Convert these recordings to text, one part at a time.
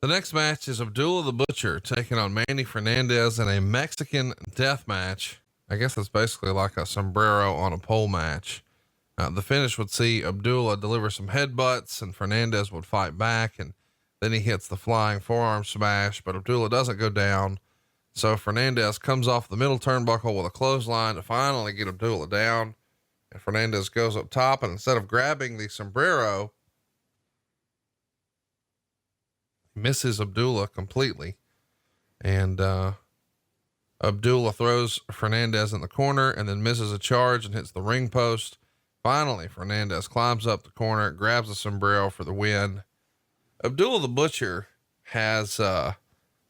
The next match is Abdullah the Butcher taking on Manny Fernandez in a Mexican death match. I guess it's basically like a sombrero on a pole match. The finish would see Abdullah deliver some headbutts and Fernandez would fight back, and then he hits the flying forearm smash, but Abdullah doesn't go down. So Fernandez comes off the middle turnbuckle with a clothesline to finally get Abdullah down. And Fernandez goes up top, and instead of grabbing the sombrero, misses Abdullah completely. And, Abdullah throws Fernandez in the corner and then misses a charge and hits the ring post. Finally, Fernandez climbs up the corner, grabs the sombrero for the win. Abdullah the Butcher has,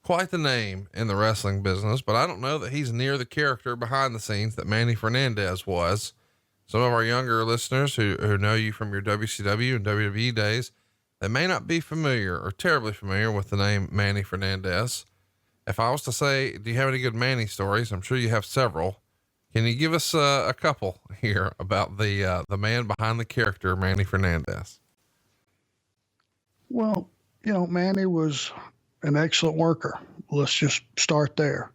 quite the name in the wrestling business, but I don't know that he's near the character behind the scenes that Manny Fernandez was. Some of our younger listeners who know you from your WCW and WWE days, they may not be familiar or terribly familiar with the name Manny Fernandez. If I was to say, do you have any good Manny stories? I'm sure you have several. Can you give us a couple here about the man behind the character, Manny Fernandez? Well, Manny was an excellent worker. Let's just start there.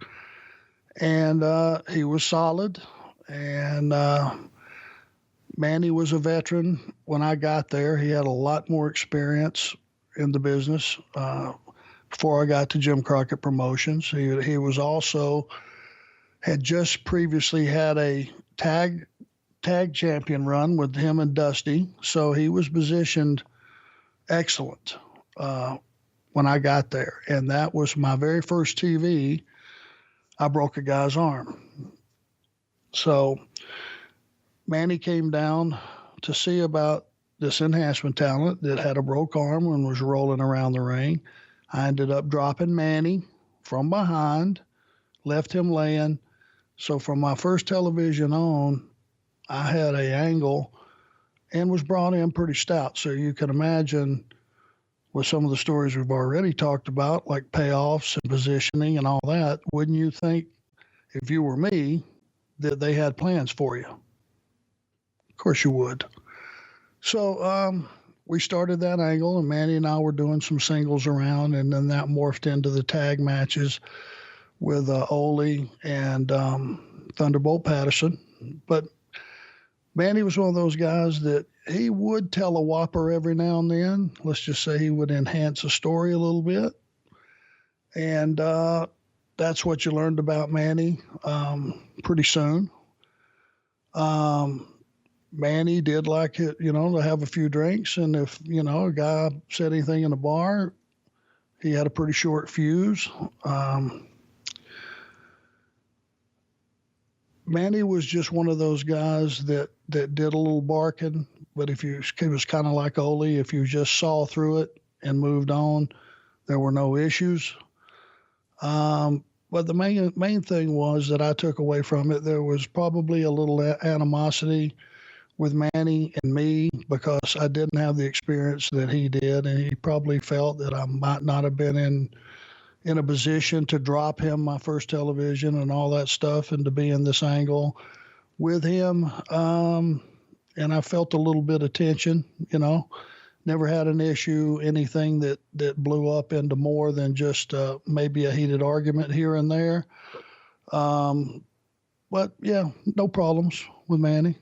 And he was solid. And Manny was a veteran when I got there. He had a lot more experience in the business before I got to Jim Crockett Promotions. He was also had just previously had a tag champion run with him and Dusty. So he was positioned excellent when I got there. And that was my very first TV. I broke a guy's arm. So Manny came down to see about this enhancement talent that had a broke arm and was rolling around the ring. I ended up dropping Manny from behind, left him laying. So from my first television on, I had an angle and was brought in pretty stout. So you can imagine with some of the stories we've already talked about, like payoffs and positioning and all that, wouldn't you think if you were me that they had plans for you? Of course you would. So we started that angle, and Manny and I were doing some singles around, and then that morphed into the tag matches with Ole and Thunderbolt Patterson. But Manny was one of those guys that he would tell a whopper every now and then. Let's just say he would enhance a story a little bit. And that's what you learned about Manny pretty soon. Manny did like it, to have a few drinks. And if, a guy said anything in the bar, he had a pretty short fuse. Manny was just one of those guys that did a little barking, but it was kind of like Ole. If you just saw through it and moved on, there were no issues. But the main thing was that I took away from it, there was probably a little animosity with Manny and me because I didn't have the experience that he did, and he probably felt that I might not have been in a position to drop him my first television and all that stuff and to be in this angle with him. And I felt a little bit of tension, never had an issue, anything that blew up into more than just maybe a heated argument here and there. But yeah, no problems with Manny.